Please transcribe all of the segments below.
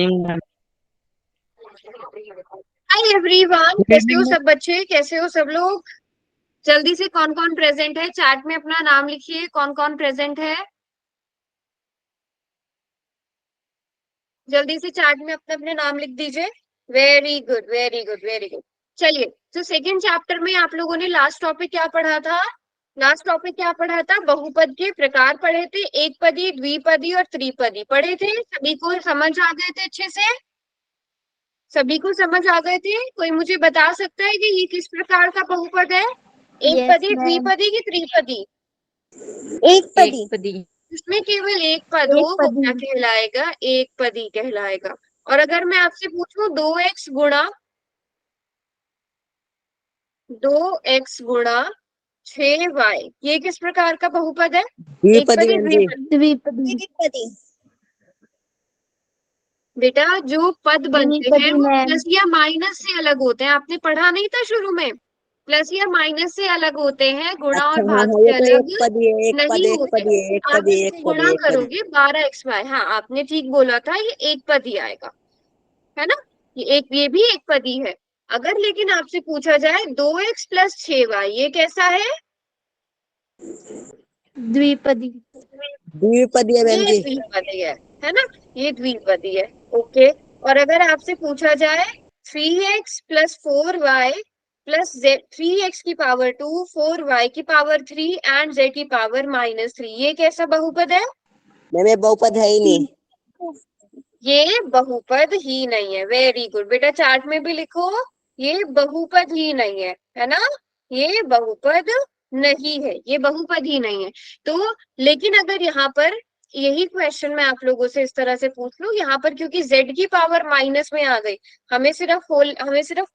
Hi everyone, कैसे हो सब बच्चे? कैसे हो सब लोग? जल्दी से कौन कौन प्रेजेंट है चैट में अपना नाम लिखिए। कौन कौन प्रेजेंट है? जल्दी से चैट में अपने अपने नाम लिख दीजिए। Very good, very good, very good. चलिए, तो सेकंड चैप्टर में आप लोगों ने लास्ट टॉपिक क्या पढ़ा था? लास्ट टॉपिक क्या पढ़ा था? बहुपद के प्रकार पढ़े थे। एक पदी, द्विपदी और त्रिपदी पढ़े थे। सभी को समझ आ गए थे अच्छे से? सभी को समझ आ गए थे? कोई मुझे बता सकता है कि ये किस प्रकार का बहुपद है? एक यस पदी, मैम। द्विपदी की त्रिपदी? एक एक पदी। पदी। उसमें केवल एक पद हो एक वो पदी। क्या कहलाएगा? एक पदी कहलाएगा। और अगर मैं आपसे पूछूं 2x गुणा 6y, ये किस प्रकार का बहुपद है? एक द्विपदी पदी, मैम जी। द्विपदी? द्विपदी। द्विपदी। बेटा, जो पद बनते हैं द्विपदी वो मैम। प्लस या माइनस से अलग होते हैं। आपने पढ़ा नहीं था शुरू में? प्लस या माइनस से अलग होते हैं, गुणा और अच्छा, हाँ भाग हाँ, से ये तो अलग एक पदी है, एक पद, नहीं एक होते। पदी है, एक आप पदी, एक इससे पदी, गुणा एक पदी। करोगे 12xy। हाँ, आपने ठीक बोला था, ये एक पदी आएगा, है ना? ये भी एक पदी है। अगर लेकिन आपसे पूछा जाए 2x प्लस 6y, ये कैसा है? द्विपदी। द्विपदी है मैम ये जी। द्विपदी है ना? ये द्विपदी है। ओके। और अगर आपसे पूछा जाए 3x plus 4y plus Z, 3x की पावर 2, 4y की पावर 3 एंड z की पावर -3, ये कैसा बहुपद है? मैम ये बहुपद है ही नहीं। ये बहुपद ही नहीं है। वेरी गुड बेटा, चार्ट में भी लिखो, ये बहुपद ही नहीं है ना? ये बहुपद नहीं है, ये बहुपद ही नहीं है। तो लेकिन अगर यहाँ पर यही क्वेश्चन मैं आप लोगों से इस तरह से पूछ लूं, यहाँ पर क्योंकि z की पावर माइनस में आ गई, हमें सिर्फ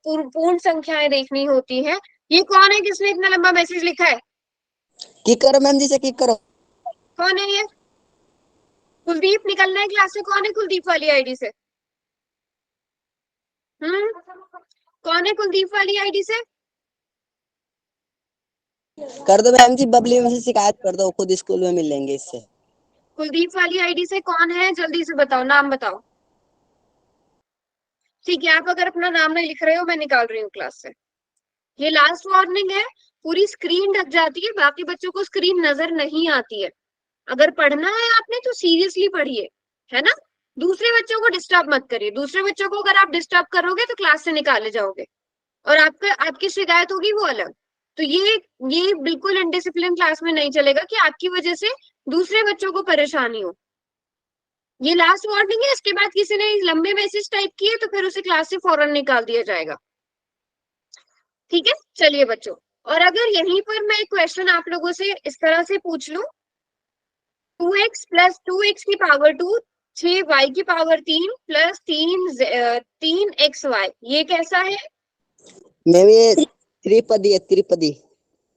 पूर्ण संख्याएं देखनी होती हैं। ये कौन है, किसने इतना लंबा मैसेज लिखा है? किक करो मैम जी से, किक करो। कौन है ये? कुलदीप, निकलना है क्लास से। कौन है कुलदीप वाली आईडी से? कौन है कुलदीप वाली आईडी से? कर दो मैम जी, बबली में से शिकायत कर दो, खुद स्कूल में मिल लेंगे इससे। कुलदीप वाली आईडी से कौन है? जल्दी से बताओ, नाम बताओ। ठीक है, आप अगर अपना नाम नहीं लिख रहे हो, मैं निकाल रही हूँ क्लास से। ये लास्ट वार्निंग है। पूरी स्क्रीन ढक जाती है, बाकी बच्चों को स्क्रीन नजर नहीं आती है। अगर पढ़ना है आपने तो सीरियसली पढ़िए, है ना? दूसरे बच्चों को डिस्टर्ब मत करिए। दूसरे बच्चों को अगर आप डिस्टर्ब करोगे तो क्लास से निकाले जाओगे, और आपकी शिकायत होगी वो अलग। तो ये बिल्कुल इनडिसिप्लिन क्लास में नहीं चलेगा कि आपकी वजह से दूसरे बच्चों को परेशानी हो। ये लास्ट वार्निंग है। इसके बाद किसी ने लंबे मैसेज टाइप किए तो फिर उसे क्लास से फौरन निकाल दिया जाएगा। ठीक है, चलिए बच्चों। और अगर यहीं पर मैं एक क्वेश्चन आप लोगों से इस तरह से पूछ लूं, 2x की पावर 2, 6y की पावर 3 प्लस 3xy, ये कैसा है? मैम ये त्रिपदी है, त्रिपदी।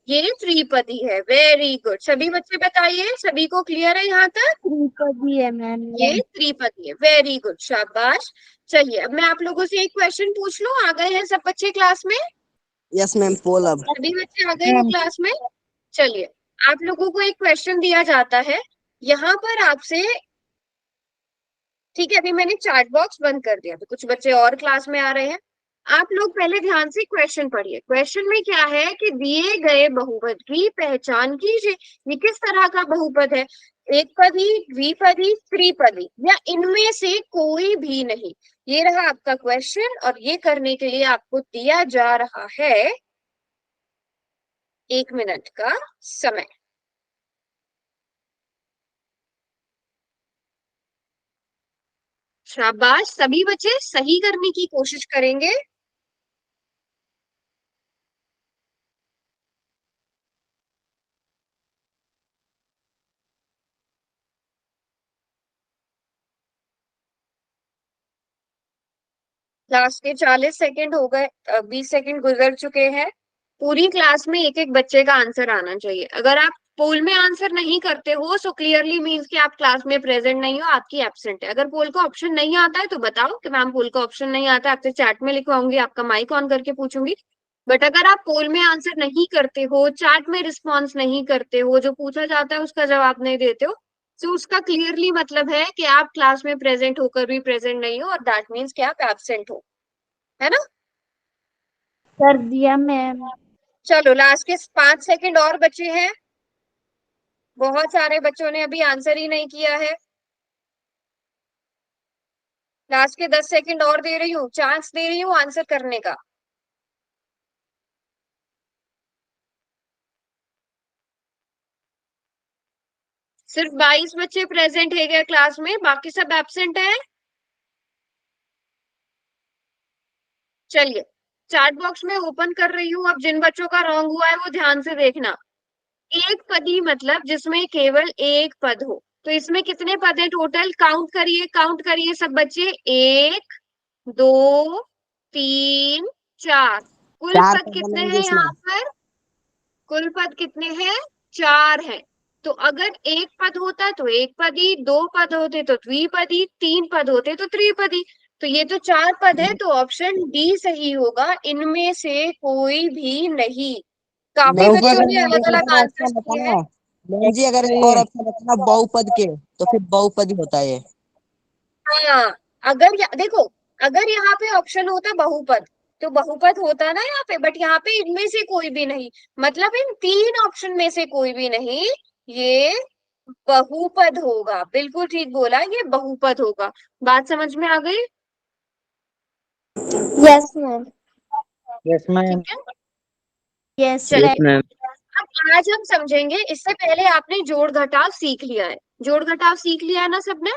ये त्रिपदी है। Very good. सभी बच्चे बताइए, सभी को क्लियर है यहाँ तक? त्रिपदी है मैम। ये त्रिपदी है। वेरी गुड, शाबाश। चलिए, अब मैं आप लोगों से एक क्वेश्चन पूछ लूं। आ गए हैं सब बच्चे क्लास में? यस मैम, पोल अब। सभी बच्चे आ गए हैं क्लास में? चलिए, आप लोगों को एक क्वेश्चन दिया जाता है यहाँ पर आपसे। ठीक है, अभी मैंने चैट बॉक्स बंद कर दिया, तो कुछ बच्चे और क्लास में आ रहे हैं। आप लोग पहले ध्यान से क्वेश्चन पढ़िए। क्वेश्चन में क्या है कि दिए गए बहुपद की पहचान कीजिए। ये किस तरह का बहुपद है? एक पदी, द्विपदी, त्रिपदी, या इनमें से कोई भी नहीं? ये रहा आपका क्वेश्चन, और ये करने के लिए आपको दिया जा रहा है 1 मिनट का समय। शाबाश, सभी बच्चे सही करने की कोशिश करेंगे। क्लास के 40 सेकेंड हो गए, 20 सेकेंड गुजर चुके हैं। पूरी क्लास में एक एक बच्चे का आंसर आना चाहिए। अगर आप पोल में आंसर नहीं करते हो सो क्लियरली मीन्स कि आप क्लास में प्रेजेंट नहीं हो, आपकी एब्सेंट है। अगर पोल का ऑप्शन नहीं आता है तो बताओ कि मैम पोल का ऑप्शन नहीं आता है, आपसे चैट में लिखवाऊंगी, आपका माइक ऑन करके पूछूंगी। बट अगर आप पोल में आंसर नहीं करते हो, चैट में रिस्पॉन्स नहीं करते हो, जो पूछा जाता है उसका जवाब नहीं देते हो, तो उसका क्लियरली मतलब है कि आप क्लास में प्रेजेंट होकर भी प्रेजेंट नहीं हो, और दैट मीन्स कि आप एब्सेंट हो, है ना। कर दिया मैम। चलो लास्ट के 5 सेकंड और बचे हैं। बहुत सारे बच्चों ने अभी आंसर ही नहीं किया है। लास्ट के 10 सेकंड और दे रही हूँ, चांस दे रही हूँ आंसर करने का। सिर्फ 22 बच्चे प्रेजेंट है क्या क्लास में, बाकी सब एब्सेंट है। चलिए चैट बॉक्स में ओपन कर रही हूँ, अब जिन बच्चों का रॉन्ग हुआ है वो ध्यान से देखना। एक पदी मतलब जिसमें केवल एक पद हो, तो इसमें कितने पद है टोटल, काउंट करिए सब बच्चे। 1 2 3 4। कुल चार पद पद कितने बनेंगे हैं इसमें। यहाँ पर, कुल पद कितने हैं, 4 हैं। तो अगर एक पद होता तो एक पदी, दो पद होते तो द्विपदी, तीन पद होते तो त्रिपदी। तो ये तो 4 पद है, तो ऑप्शन डी सही होगा, इनमें से कोई भी नहीं। काफी मैम जी बच्चों अगर ने अलग एक अलग और आंसर ऑप्शन किए बताना, हैं। मैम जी अगर एक और ऑप्शन बताना बहुपद के, तो फिर बहुपद ही होता है ये। हाँ, अगर देखो, अगर यहाँ पे ऑप्शन होता बहुपद तो बहुपद होता ना यहाँ पे, बट यहाँ पे इनमें से कोई भी नहीं, मतलब इन 3 ऑप्शन में से कोई भी नहीं, ये बहुपद होगा। बिल्कुल ठीक बोला, ये बहुपद होगा। बात समझ में आ गई। Yes ma'am. Yes ma'am. ठीक है, यस चलिए यस मैम। मैम। अब आज हम समझेंगे, इससे पहले आपने जोड़ घटाव सीख लिया है, जोड़ घटाव सीख लिया है ना सबने,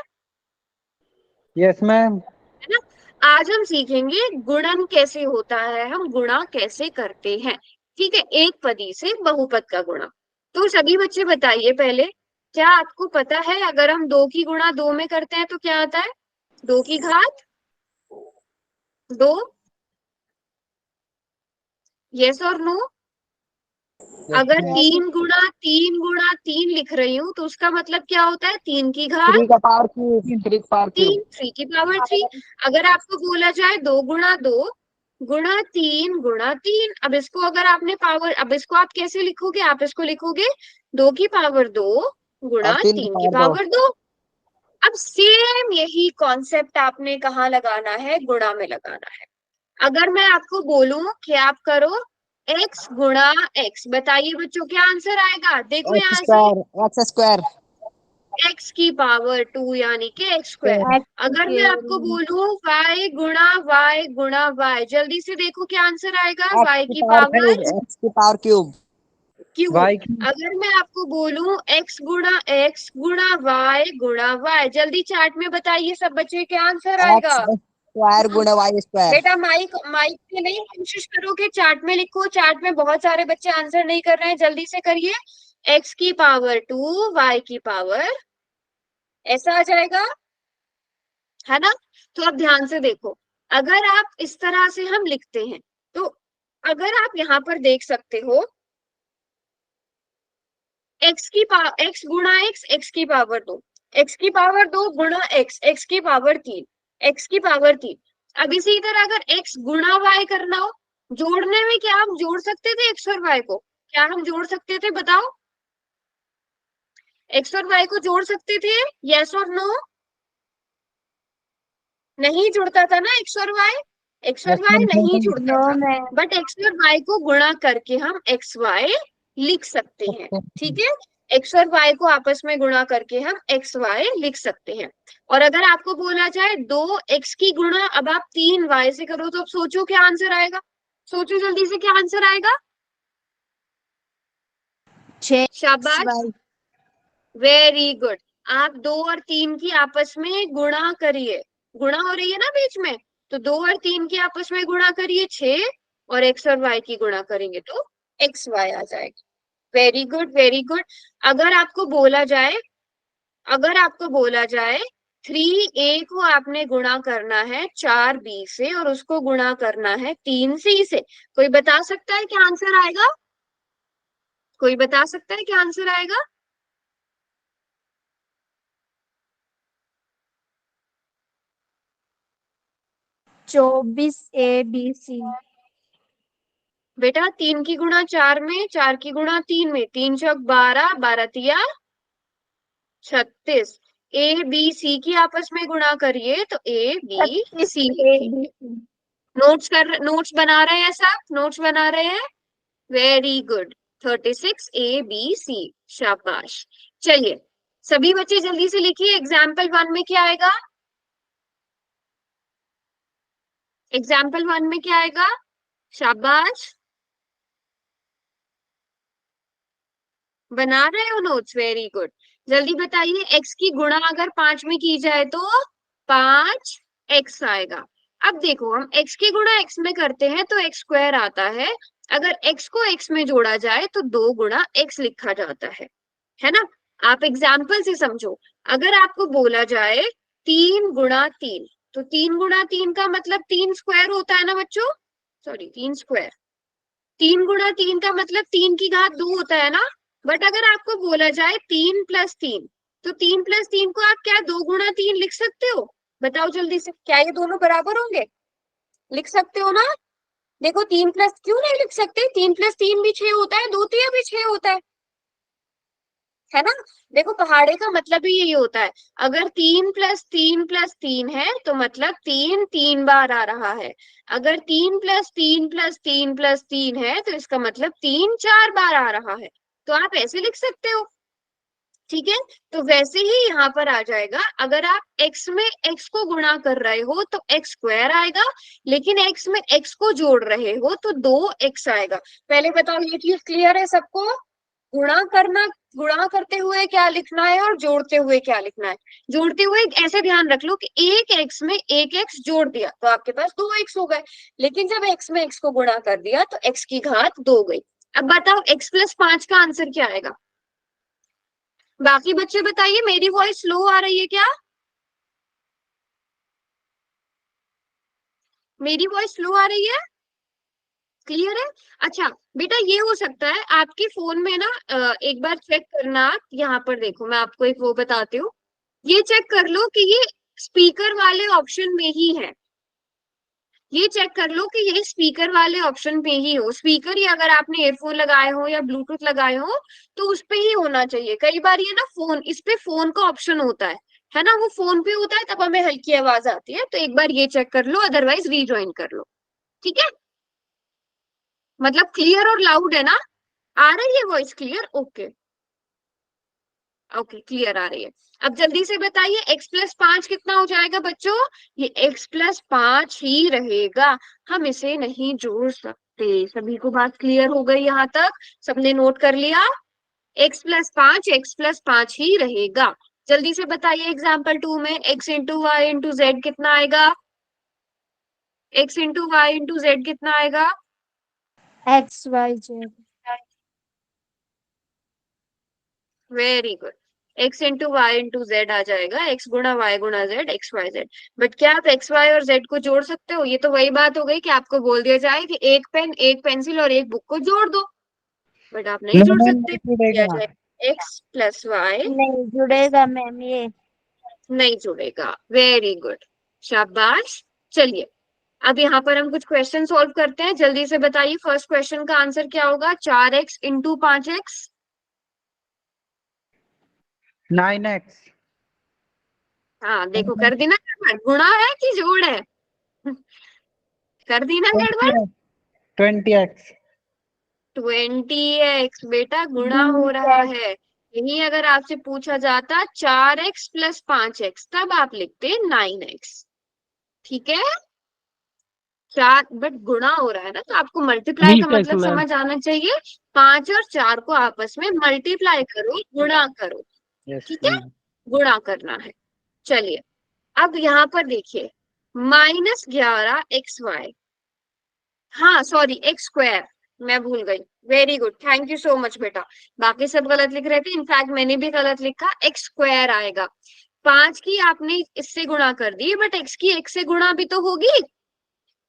यस मैम। है ना। आज हम सीखेंगे गुणन कैसे होता है, हम गुणा कैसे करते हैं। ठीक है, एक पदी से बहुपद का गुणा। तो सभी बच्चे बताइए पहले, क्या आपको पता है अगर हम 2 की गुणा 2 में करते हैं तो क्या आता है, 2 की घात 2। यस और नो। यस अगर मैम। 3 गुणा 3 लिख रही हूँ तो उसका मतलब क्या होता है, 3 की घात 3 का पावर क्यूब, 3 का पावर 3, क्यूब। 3 की पावर 3। अगर आपको बोला जाए 2 गुणा 2 गुणा 3 अब इसको अगर आपने पावर, अब इसको आप कैसे लिखोगे, आप इसको लिखोगे 2 की पावर 2 गुणा और 3 की 3 की पावर 2। पावर 2। अब सेम यही कॉन्सेप्ट आपने कहाँ लगाना है, गुणा में लगाना है। अगर मैं आपको बोलूं कि आप करो x गुणा x, बताइए बच्चों क्या आंसर आएगा, देखो एक्स यहाँ से। Square, x square. x की पावर 2 यानी कि x स्क्वायर। अगर मैं आपको बोलूं y गुणा y, जल्दी से देखो क्या आंसर आएगा, एक्स y की की पावर पावर क्यूब, एक्स की पावर क्यूब। क्यूब। वाई की। अगर मैं आपको बोलूं x गुणा y, जल्दी चैट में बताइए सब बच्चे क्या आंसर आएगा। एक्स स्क्वायर गुणा वाई स्क्वायर। बेटा माइक माइक पे नहीं, कोशिश करो कि चार्ट में लिखो, चार्ट में बहुत सारे बच्चे आंसर नहीं कर रहे हैं, जल्दी से करिए। x की पावर 2 y की पावर, ऐसा आ जाएगा, है ना। तो अब ध्यान से देखो, अगर आप इस तरह से हम लिखते हैं, तो अगर आप यहाँ पर देख सकते हो, x गुणा x की पावर 2, x की पावर 2 गुणा x की पावर 3, x की पावर 3। अब इसी तरह अगर x गुणा y करना हो, जोड़ने में क्या हम जोड़ सकते थे x और y को, क्या हम जोड़ सकते थे बताओ, x और y को जोड़ सकते थे, यस और नो। नहीं जुड़ता था ना x और y, x और यस y नहीं मैम। जुड़ता नो था, मैम। बट x और y को गुणा करके हम x y लिख सकते हैं। ठीक है, x और y को आपस में गुणा करके हम x y लिख सकते हैं। और अगर आपको बोला जाए 2x की गुणा अब आप 3y से करो, तो अब सोचो क्या आंसर आएगा, सोचो जल्दी से क्या आंसर आएगा। 6 शाबाश, वेरी गुड। आप 2 और 3 की आपस में गुणा करिए, गुणा हो रही है ना बीच में, तो 2 और 3 की आपस में गुणा करिए 6, और x और y की गुणा करेंगे तो एक्स वाई आ जाएगा। Very good very good. अगर आपको बोला जाए, अगर आपको बोला जाए 3a को आपने गुणा करना है 4b से, और उसको गुणा करना है 3c से, कोई बता सकता है क्या आंसर आएगा, कोई बता सकता है क्या आंसर आएगा। 24 ABC। बेटा 3 की गुणा 4 में, 4 की गुणा 3 में, 3 चौक 12, 12 तिया 36। ए बी सी की आपस में गुणा करिए तो ए बी 36 सी A लिखिए। B C नोट्स बना रहे हैं सब, नोट्स बना रहे हैं, very good. 36 A B C, शाबाश। चलिए सभी बच्चे जल्दी से लिखिए, एग्जाम्पल 1 में क्या आएगा, एग्जाम्पल 1 में क्या आएगा, शाबाश। बना रहे हो नोट्स, वेरी गुड। जल्दी बताइए, एक्स की गुणा अगर 5 में की जाए तो 5x आएगा। अब देखो हम x की गुणा x में करते हैं तो x स्क्वायर आता है, अगर x को x में जोड़ा जाए तो 2 गुणा x लिखा जाता है ना। आप एग्जाम्पल से समझो, अगर आपको बोला जाए 3 गुणा 3, तो 3 गुणा 3 का मतलब 3 स्क्वायर होता है ना बच्चों, सॉरी 3 स्क्वायर। 3 गुणा 3 का मतलब 3 की घात 2 होता है ना। बट अगर आपको बोला जाए 3 + 3, तो 3 + 3 को आप क्या 2 गुणा 3 लिख सकते हो, बताओ जल्दी से, क्या ये दोनों बराबर होंगे, लिख सकते हो ना। देखो 3 प्लस क्यों नहीं लिख सकते, 3 + 3 भी 6 होता है, 2 3 भी 6 होता है ना। देखो पहाड़े का मतलब ही यही होता है, अगर 3 + 3 + 3 है तो मतलब 3 3 बार आ रहा है, अगर 3 + 3 + 3 + 3 है तो इसका मतलब 3 4 बार आ रहा है। तो आप ऐसे लिख सकते हो, ठीक है। तो वैसे ही यहाँ पर आ जाएगा, अगर आप x में x को गुणा कर रहे हो तो x स्क्वायर आएगा, लेकिन x में x को जोड़ रहे हो तो 2x आएगा। पहले बताओ ये चीज क्लियर है सबको, गुणा करना, गुणा करते हुए क्या लिखना है और जोड़ते हुए क्या लिखना है। जोड़ते हुए ऐसे ध्यान रख लो कि एक x में एक x जोड़ दिया तो आपके पास 2x हो गए, लेकिन जब x में x को गुणा कर दिया तो x की घात 2 गई। अब बताओ x + 5 का आंसर क्या आएगा, बाकी बच्चे बताइए, मेरी वॉइस स्लो आ रही है क्या, मेरी वॉइस स्लो आ रही है, क्लियर है। अच्छा बेटा ये हो सकता है आपके फोन में ना, एक बार चेक करना, यहाँ पर देखो मैं आपको एक वो बताती हूँ, ये चेक कर लो कि ये स्पीकर वाले ऑप्शन में ही है, ये चेक कर लो कि ये स्पीकर वाले ऑप्शन पे ही हो, स्पीकर ही अगर आपने एयरफोन लगाए हो या ब्लूटूथ लगाए हो तो उस पे ही होना चाहिए। कई बार ये ना फोन, इस पे फोन का ऑप्शन होता है ना, वो फोन पे होता है तब हमें हल्की आवाज आती है, तो एक बार ये चेक कर लो, अदरवाइज रीज्वाइन कर लो, ठीक है। मतलब क्लियर और लाउड है ना, आ रही है voice clear, okay okay clear आ रही है। अब जल्दी से बताइए x + 5 कितना हो जाएगा बच्चों, ये x + 5 ही रहेगा, हम इसे नहीं जोड़ सकते। सभी को बात क्लियर हो गई यहाँ तक, सबने नोट कर लिया, x + 5 ही रहेगा। जल्दी से बताइए एग्जाम्पल 2 में x × y × z कितना आएगा, x × y × z कितना आएगा, X Y Z very good. x × y × z आ जाएगा, x गुणा y गुणा z, x y z। But क्या आप x y और z को जोड़ सकते हो, ये तो वही बात हो गई कि आपको बोल दिया जाए कि एक पेन एक पेंसिल और एक बुक को जोड़ दो, बट आप नहीं जोड़ नहीं सकते, नहीं दिया जुड़ेगा। जाए x + y, नहीं जुड़ेगा मैम ये। नहीं जुड़ेगा, वेरी गुड, शाबाश। चलिए अब यहाँ पर हम कुछ क्वेश्चन सॉल्व करते हैं, जल्दी से बताइए फर्स्ट क्वेश्चन का आंसर क्या होगा, 4x × 5x, 9x। हाँ देखो कर दी ना गड़बड़, गुणा है कि जोड़ है, कर दी ना गड़बड़। 20x। 20x बेटा गुणा हो रहा BX है, यही अगर आपसे पूछा जाता 4x + 5x तब आप लिखते 9x, ठीक है। चार बट गुणा हो रहा है ना, तो आपको मल्टीप्लाई का 20x मतलब मैम। समझ आना चाहिए, 5 और 4 को आपस में मल्टीप्लाई करो, गुणा करो, यस ठीक है, मैम। गुणा करना है। चलिए अब यहाँ पर देखिए, -11xy, हाँ सॉरी x², मैं भूल गई, very good, thank you so much बेटा, बाकी सब गलत लिख रहे थे, इनफैक्ट मैंने भी गलत लिखा, x² आएगा। 5 की आपने इससे गुणा कर दी, बट x की 1 से गुणा भी तो होगी,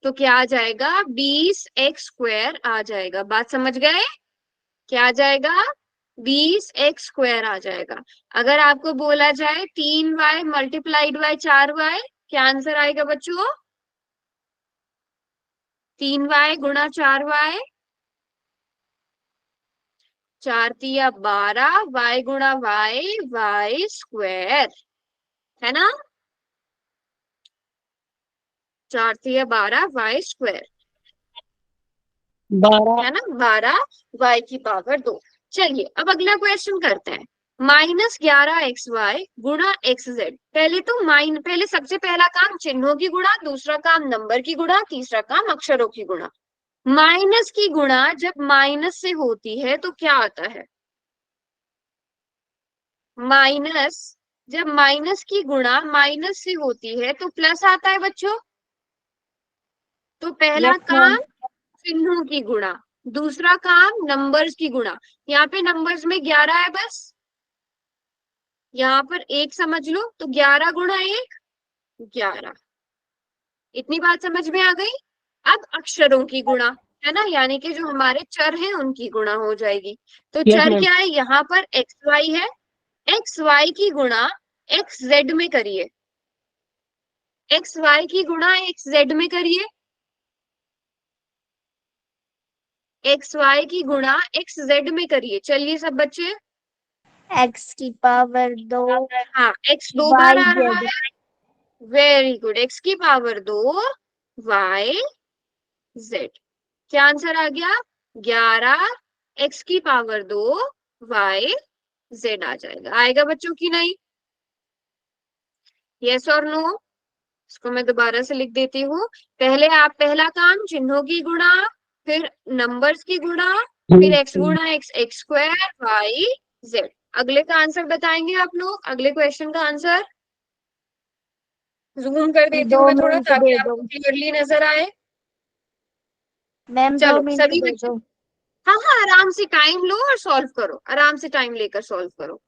तो क्या आ जाएगा, 20x² आ जाएगा, बात समझ गए, क्या आ जाएगा, 20x² आ जाएगा। अगर आपको बोला जाए 3y × 4y, क्या आंसर आएगा बच्चों, 3y × 4y, 4 तिया 12, y गुणा y, y स्क्वायर, है ना। 4 तिया 12 y स्क्वायर, 12 है ना, 12 y की पावर 2। चलिए अब अगला क्वेश्चन करते हैं। -11xy गुणा xz। पहले सबसे पहला काम चिन्हों की गुणा, दूसरा काम नंबर की गुणा, तीसरा काम अक्षरों की गुणा। माइनस की गुणा जब माइनस से होती है तो क्या आता है? माइनस, जब माइनस की गुणा माइनस से होती है तो प्लस आता है बच्चों। तो पहला यस काम मैम। चिन्हों की गुणा, दूसरा काम नंबर्स की गुणा। यहाँ पे नंबर्स में 11 है बस, यहाँ पर एक समझ लो, तो 11 गुणा 1 11। इतनी बात समझ में आ गई। अब अक्षरों की गुणा, है ना, यानी कि जो हमारे चर हैं उनकी गुणा हो जाएगी। तो यस चर मैम। क्या है, यहाँ पर एक्स वाई है, एक्स वाई की गुणा एक्स जेड में करिए, एक्स वाई की गुणा एक्स जेड में करिए, एक्स वाई की गुणा एक्स जेड में करिए। चलिए सब बच्चे, x की पावर 2 हाँ एक्स 2 बार y आ रहा z। है, वेरी गुड, एक्स की पावर 2 वाई जेड। क्या आंसर आ गया? 11 एक्स की पावर 2 वाई जेड आ जाएगा। आएगा बच्चों की नहीं? यस और नो? इसको मैं दोबारा से लिख देती हूँ। पहले आप पहला काम चिन्हों की गुणा, फिर नंबर्स की गुणा, फिर एक्स गुणा x, x square y z. अगले का आंसर बताएंगे आप लोग, अगले क्वेश्चन का आंसर जूम कर देती हूँ 2 मैं थोड़ा मिनट ताकि दे दो आपको क्लियरली नजर आए। मैम, 2 चलो मिनट सभी दे बच्चे, दो। हाँ हाँ आराम से टाइम लो और सॉल्व करो, आराम से टाइम लेकर सॉल्व करो।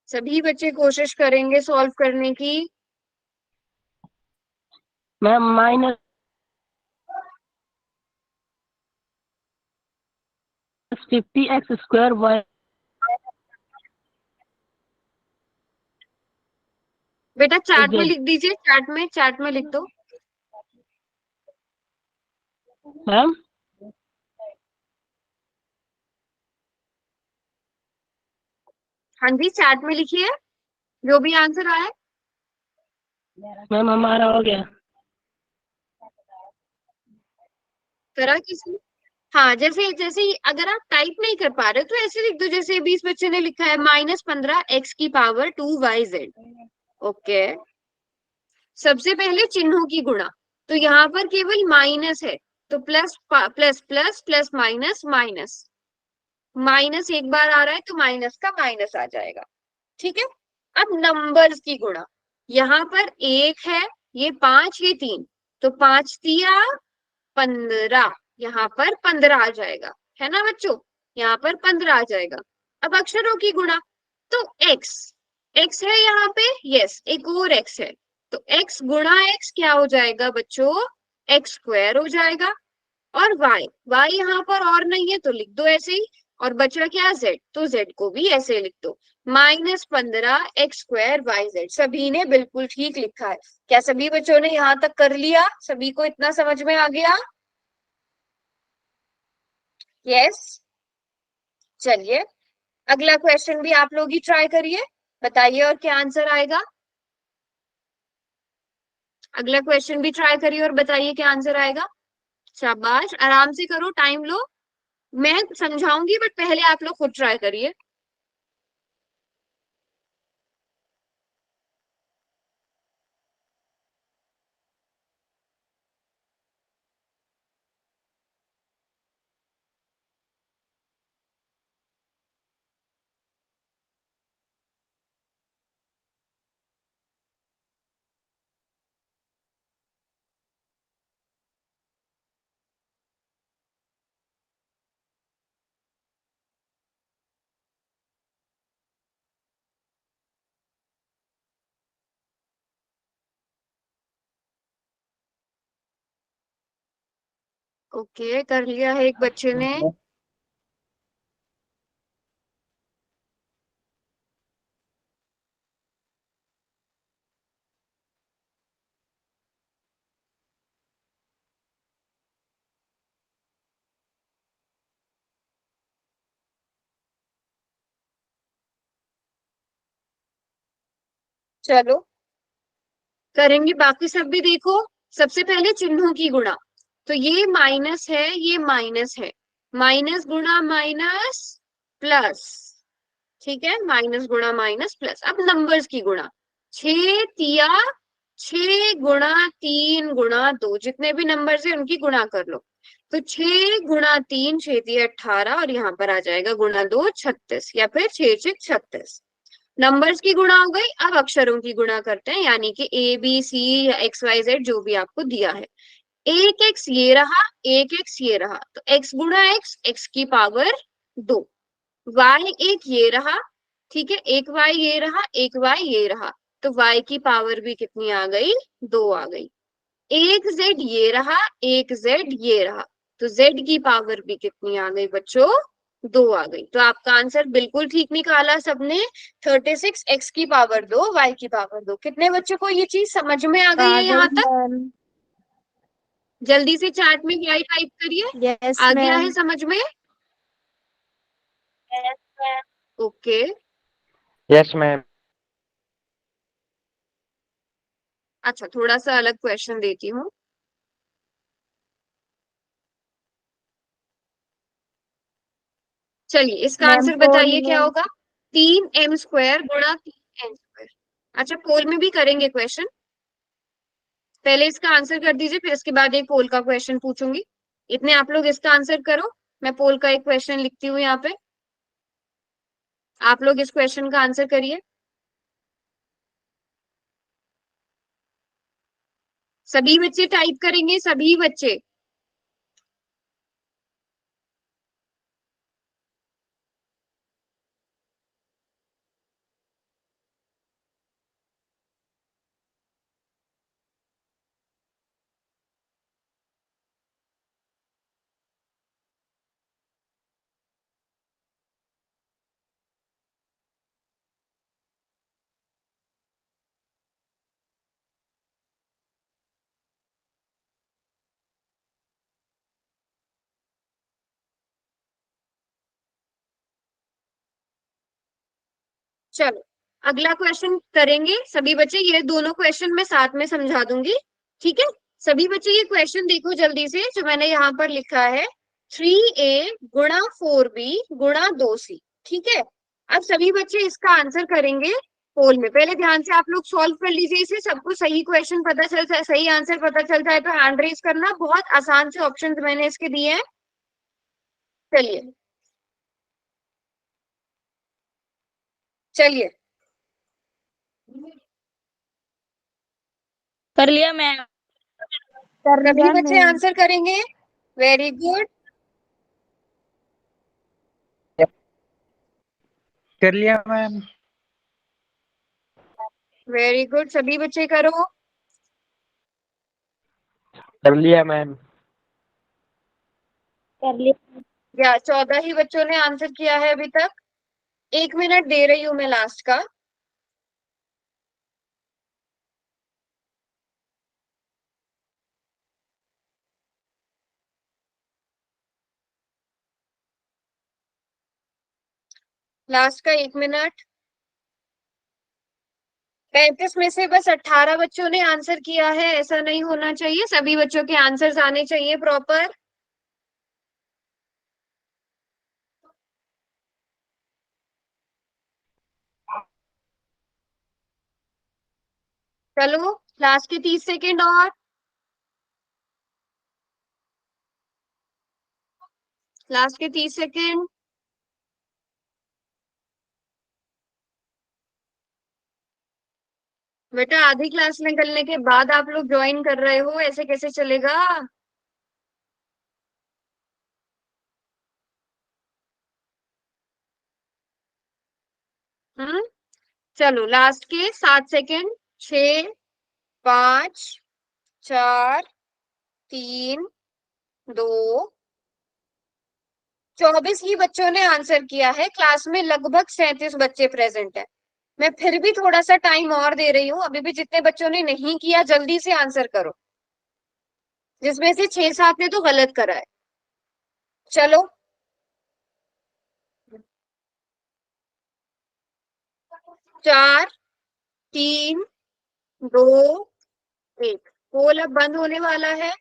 सभी बच्चे कोशिश करेंगे सॉल्व करने की। Ma'am -50x² y। बेटा चार्ट में z। लिख दीजिए, चार्ट में लिख दो। मैम हाँ जी चार्ट में लिखिए जो भी आंसर आए। मैम हमारा हो गया। करा किसी? हाँ जैसे जैसे अगर आप टाइप नहीं कर पा रहे हो तो ऐसे लिख दो, जैसे 20 बच्चे ने लिखा है -15 एक्स की पावर 2 वाई जेड। ओके, सबसे पहले चिन्हों की गुणा, तो यहाँ पर केवल माइनस है, तो plus plus plus plus minus minus, minus एक बार आ रहा है तो माइनस का माइनस आ जाएगा। ठीक है। अब नंबर्स की गुणा, यहाँ पर एक है, ये 5, ये 3, तो 5 तिया 15, यहाँ पर 15 आ जाएगा, है ना बच्चों, यहाँ पर 15 आ जाएगा। अब अक्षरों की गुणा, तो एक्स, एक्स है यहाँ पे, यस एक और एक्स है, तो एक्स गुणा एक्स क्या हो जाएगा बच्चों, एक्स स्क्वायर हो जाएगा। और वाई, वाई यहाँ पर और नहीं है तो लिख दो ऐसे ही, और बचा क्या जेड, तो जेड को भी ऐसे लिख दो, -15 एक्स स्क्वायर वाई जेड। सभी ने बिल्कुल ठीक लिखा है। क्या सभी बच्चों ने यहाँ तक कर लिया? सभी को इतना समझ में आ गया? यस। चलिए अगला क्वेश्चन भी आप लोग ही ट्राई करिए, बताइए और क्या आंसर आएगा। अगला क्वेश्चन भी ट्राई करिए और बताइए क्या आंसर आएगा। शाबाश, आराम से करो, टाइम लो, मैं समझाऊंगी बट पहले आप लोग खुद ट्राई करिए। ओके, कर लिया है एक बच्चे ने। चलो करेंगे, बाकी सब भी देखो। सबसे पहले चिन्हों की गुणा। तो ये माइनस है, ये माइनस है, माइनस गुणा माइनस प्लस। ठीक है, माइनस गुणा माइनस प्लस। अब नंबर्स की गुणा। 6 गुणा 3 गुणा 2, जितने भी नंबर्स है उनकी गुणा कर लो। तो 6 गुणा 3, 6 3 18, और यहाँ पर आ जाएगा गुणा 2 36, या फिर 6 6 36। नंबर्स की गुणा हो गई। अब अक्षरों की गुणा करते हैं, यानी कि ए बी सी या एक्स वाई जेड जो भी आपको दिया है। एक एक्स ये रहा, एक एक्स ये रहा, तो एक्स गुणा एक्स, एक्स की पावर 2। वाई एक ये रहा, ठीक है, एक वाई ये रहा, एक वाई ये रहा, तो वाई की पावर भी कितनी आ गई, 2 आ गई। एक जेड ये रहा, एक जेड ये रहा, तो जेड की पावर भी कितनी आ गई बच्चों, 2 आ गई। तो आपका आंसर बिल्कुल ठीक निकाला सबने। 36 एक्स की पावर 2, वाई की पावर 2। कितने बच्चों को ये चीज समझ में आ गई है यहाँ तक? मैम। जल्दी से चैट में वाई टाइप करिए। यस आ गया है मैम। समझ में? Okay, yes ma'am. अच्छा थोड़ा सा अलग क्वेश्चन देती हूँ। चलिए इसका मैम आंसर पोल बताइए क्या में। होगा। 3m² गुणा 3n²। अच्छा पोल में भी करेंगे क्वेश्चन, पहले इसका आंसर कर दीजिए, फिर इसके बाद एक पोल का क्वेश्चन पूछूंगी। इतने आप लोग इसका आंसर करो, मैं पोल का एक क्वेश्चन लिखती हूँ यहाँ पे। आप लोग इस क्वेश्चन का आंसर करिए, सभी बच्चे टाइप करेंगे, सभी बच्चे। चलो अगला क्वेश्चन करेंगे सभी बच्चे, ये दोनों क्वेश्चन मैं साथ में समझा दूंगी। ठीक है, सभी बच्चे ये क्वेश्चन देखो जल्दी से, जो मैंने यहाँ पर लिखा है। 3a गुणा 4b गुणा 2c। ठीक है, अब सभी बच्चे इसका आंसर करेंगे पोल में। पहले ध्यान से आप लोग सॉल्व कर लीजिए इसे, सबको सही क्वेश्चन पता चलता है, सही आंसर पता चलता है तो हैंड रेज करना। बहुत आसान से ऑप्शन मैंने इसके दिए हैं। चलिए चलिए, कर लिया मैम। कर सभी लिया बच्चे मैम। आंसर करेंगे। वेरी गुड, कर लिया मैम। वेरी गुड, सभी बच्चे करो। कर लिया मैम। कर लिया। या 14 ही बच्चों ने आंसर किया है अभी तक। 1 मिनट दे रही हूँ मैं लास्ट का। लास्ट का 1 मिनट। 35 में से बस 18 बच्चों ने आंसर किया है, ऐसा नहीं होना चाहिए, सभी बच्चों के आंसर्स आने चाहिए प्रॉपर। चलो लास्ट के 30 सेकेंड और, लास्ट के 30 सेकेंड। बेटा आधी क्लास निकलने के बाद आप लोग ज्वाइन कर रहे हो, ऐसे कैसे चलेगा? हम्म, चलो लास्ट के 7 सेकेंड। 6 5 4 3 2, 24 ही बच्चों ने आंसर किया है। क्लास में लगभग 37 बच्चे प्रेजेंट है। मैं फिर भी थोड़ा सा टाइम और दे रही हूँ। अभी भी जितने बच्चों ने नहीं किया जल्दी से आंसर करो, जिसमें से 6-7 ने तो गलत करा है। चलो, चार, 3, 2, 1। पोल अब बंद होने वाला है।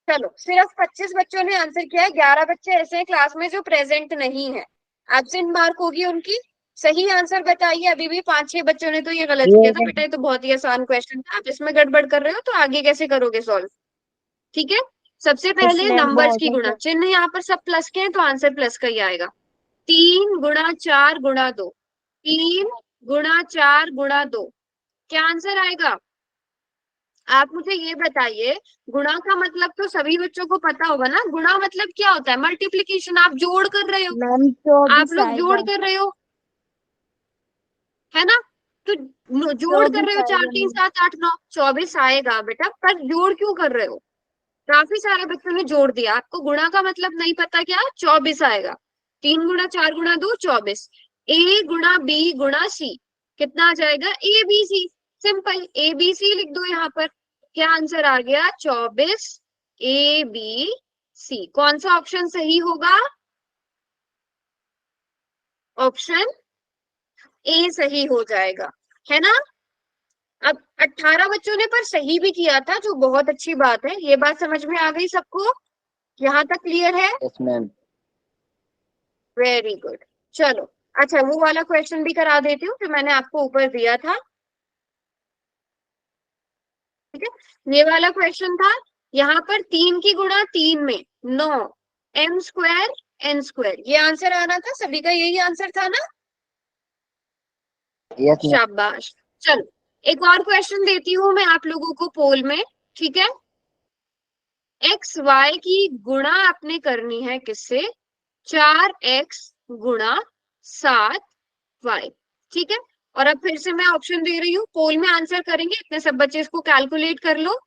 चलो, सिर्फ 25 बच्चों ने आंसर किया है। 11 बच्चे ऐसे हैं क्लास में जो प्रेजेंट नहीं है, एब्सेंट मार्क होगी उनकी। सही आंसर बताइए। अभी भी 5-6 बच्चों ने तो ये गलत किया था। बेटा ये तो बहुत ही आसान क्वेश्चन था, आप इसमें गड़बड़ कर रहे हो तो आगे कैसे करोगे सॉल्व? ठीक है, सबसे पहले नंबर्स की गुणा। चिन्ह यहाँ पर सब प्लस के हैं तो आंसर प्लस का ही आएगा। 3 गुणा 4 गुणा 2, 3 गुणा 4 गुणा 2, क्या आंसर आएगा? आप मुझे ये बताइए, गुणा का मतलब तो सभी बच्चों को पता होगा ना। गुणा मतलब क्या होता है? मल्टीप्लीकेशन। आप जोड़ कर रहे हो, मैम आप 24 लोग जोड़ आएगा। कर रहे हो, है ना? तो जोड़ कर 24 रहे हो, 4 आएगा 3 मैम। 7 8 9, 24 आएगा बेटा। पर जोड़ क्यों कर रहे हो? काफी सारे बच्चों ने जोड़ दिया। आपको गुणा का मतलब नहीं पता क्या? 24 आएगा। 3 गुणा 4 गुणा 2, 24। ए गुणा बी गुणा सी, कितना आ जाएगा? A B C. Simple, A B C लिख दो यहाँ पर। क्या आंसर आ गया? 24 ए बी सी। कौन सा ऑप्शन सही होगा? ऑप्शन ए सही हो जाएगा, है ना? अब 18 बच्चों ने पर सही भी किया था, जो बहुत अच्छी बात है। ये बात समझ में आ गई सबको? यहाँ तक क्लियर है? Yes ma'am. Very good. चलो, अच्छा वो वाला क्वेश्चन भी करा देती हूँ जो मैंने आपको ऊपर दिया था। ठीक है, ये वाला क्वेश्चन था। यहाँ पर 3 की गुणा 3 में 9, m स्क्वायर n स्क्वायर, ये आंसर आना था। सभी का यही आंसर था ना? Yes ma'am. शाबाश। चलो, एक और क्वेश्चन देती हूँ मैं आप लोगों को पोल में। ठीक है, एक्स वाई की गुणा आपने करनी है किससे? 4x गुणा 7y। ठीक है, और अब फिर से मैं ऑप्शन दे रही हूँ, पोल में आंसर करेंगे। इतने सब बच्चे इसको कैलकुलेट कर लो।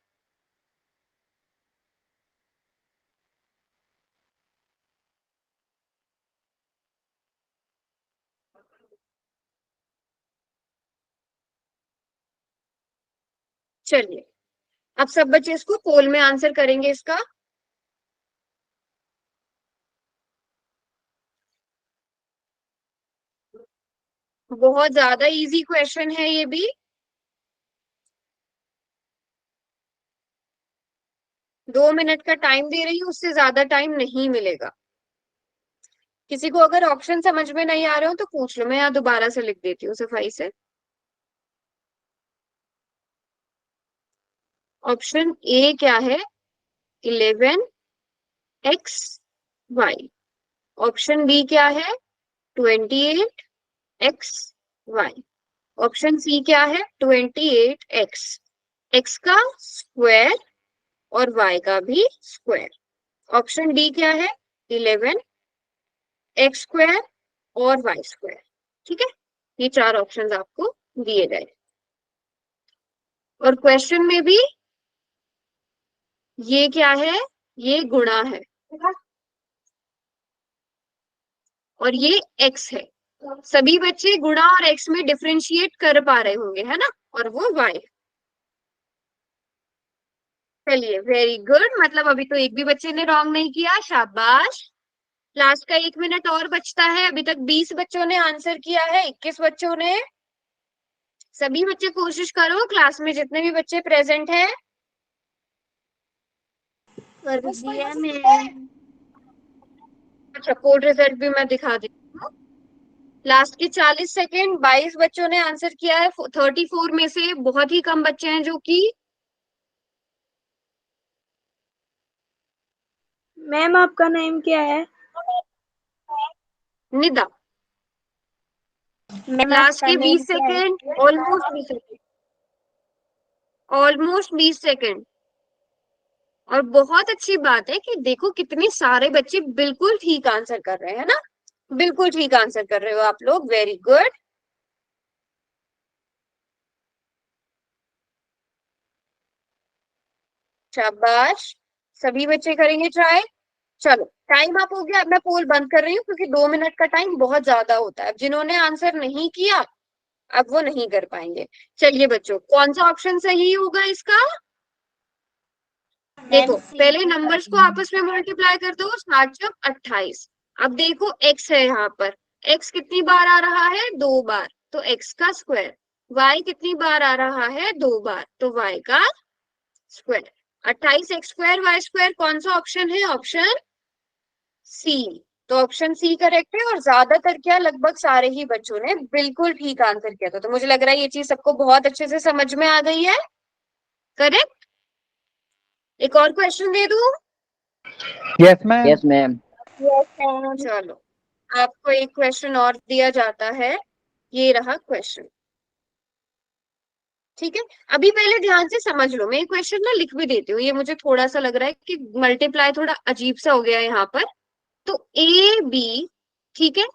चलिए, अब सब बच्चे इसको पोल में आंसर करेंगे इसका। बहुत ज्यादा इजी क्वेश्चन है ये भी। 2 मिनट का टाइम दे रही हूँ, उससे ज्यादा टाइम नहीं मिलेगा। किसी को अगर ऑप्शन समझ में नहीं आ रहे हो तो पूछ लो, मैं यहाँ दोबारा से लिख देती हूँ सफाई से। ऑप्शन ए क्या है? 11x ऑप्शन बी क्या है? 28x ऑप्शन सी क्या है? 28x, x का स्क्वायर और y का भी स्क्वायर। ऑप्शन डी क्या है? 11x² और y²। ठीक है, ये 4 ऑप्शंस आपको दिए गए। और क्वेश्चन में भी ये क्या है? ये गुणा है और ये x है। सभी बच्चे गुणा और x में डिफरेंशिएट कर पा रहे होंगे, है ना? और वो y। चलिए, वेरी गुड। मतलब अभी तो एक भी बच्चे ने रॉन्ग नहीं किया, शाबाश। लास्ट का 1 मिनट और बचता है। अभी तक 20 बच्चों ने आंसर किया है, 21 बच्चों ने। सभी बच्चे कोशिश करो, क्लास में जितने भी बच्चे प्रेजेंट हैं। कर दिया मैम। अच्छा, कोड रिजल्ट भी मैं दिखा देती हूँ। लास्ट के 40 सेकेंड, 22 बच्चों ने आंसर किया है 34 में से। बहुत ही कम बच्चे हैं जो कि। मैम आपका नेम क्या है? निदा। मैम लास्ट आपका के नेम 20 क्या है? Second, almost 20 second, almost 20 second. और बहुत अच्छी बात है कि देखो कितने सारे बच्चे बिल्कुल ठीक आंसर कर रहे हैं ना। बिल्कुल ठीक आंसर कर रहे हो आप लोग, वेरी गुड, शाबाश। सभी बच्चे करेंगे ट्राई। चलो टाइम अप हो गया, अब मैं पोल बंद कर रही हूँ क्योंकि 2 मिनट का टाइम बहुत ज्यादा होता है। अब जिन्होंने आंसर नहीं किया अब वो नहीं कर पाएंगे। चलिए बच्चों, कौन सा ऑप्शन सही होगा इसका? देखो पहले नंबर्स को आपस में मल्टीप्लाई कर दो, 7 चौक 28। अब देखो x है यहाँ पर, x कितनी बार आ रहा है? 2 बार, तो x का स्क्वायर। y कितनी बार आ रहा है? 2 बार, तो y का स्क्वायर। 28x² y² कौन सा ऑप्शन है? Option C. तो ऑप्शन सी करेक्ट है, और ज्यादातर क्या लगभग सारे ही बच्चों ने बिल्कुल ठीक आंसर किया था। तो मुझे लग रहा है ये चीज सबको बहुत अच्छे से समझ में आ गई है। करेक्ट? एक और क्वेश्चन दे दूं? Yes ma'am. Yes, ma'am. चलो आपको एक क्वेश्चन और दिया जाता है, ये रहा क्वेश्चन। ठीक है, अभी पहले ध्यान से समझ लो, मैं ये क्वेश्चन ना लिख भी देती हूँ, ये मुझे थोड़ा सा लग रहा है कि मल्टीप्लाई थोड़ा अजीब सा हो गया है यहाँ पर। तो ए बी, ठीक है,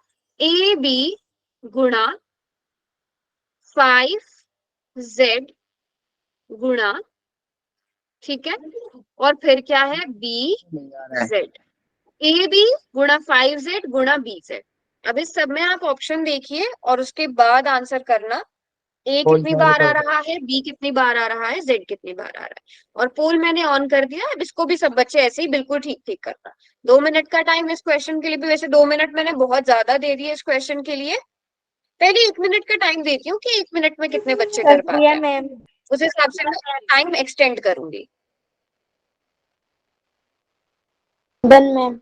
ए बी गुणा 5z गुणा, ठीक है, और फिर क्या है? B Z. ए बी गुणा 5z गुणा बी जेड। अब इस सब में आप ऑप्शन देखिए और उसके बाद आंसर करना। ए पोल कितनी चालू बार आ कर दो। रहा है, बी कितनी बार आ रहा है, जेड कितनी बार आ रहा है। और पोल मैंने ऑन कर दिया। अब इसको भी सब बच्चे ऐसे ही बिल्कुल ठीक ठीक करना। 2 मिनट का टाइम इस क्वेश्चन के लिए भी, वैसे 2 मिनट मैंने बहुत ज्यादा दे दिए इस क्वेश्चन के लिए। पहले 1 मिनट का टाइम देती हूँ कि 1 मिनट में कितने बच्चे कर कर पाते दिया हैं, मैम। उस हिसाब से मैं टाइम एक्सटेंड करूंगी। Done ma'am.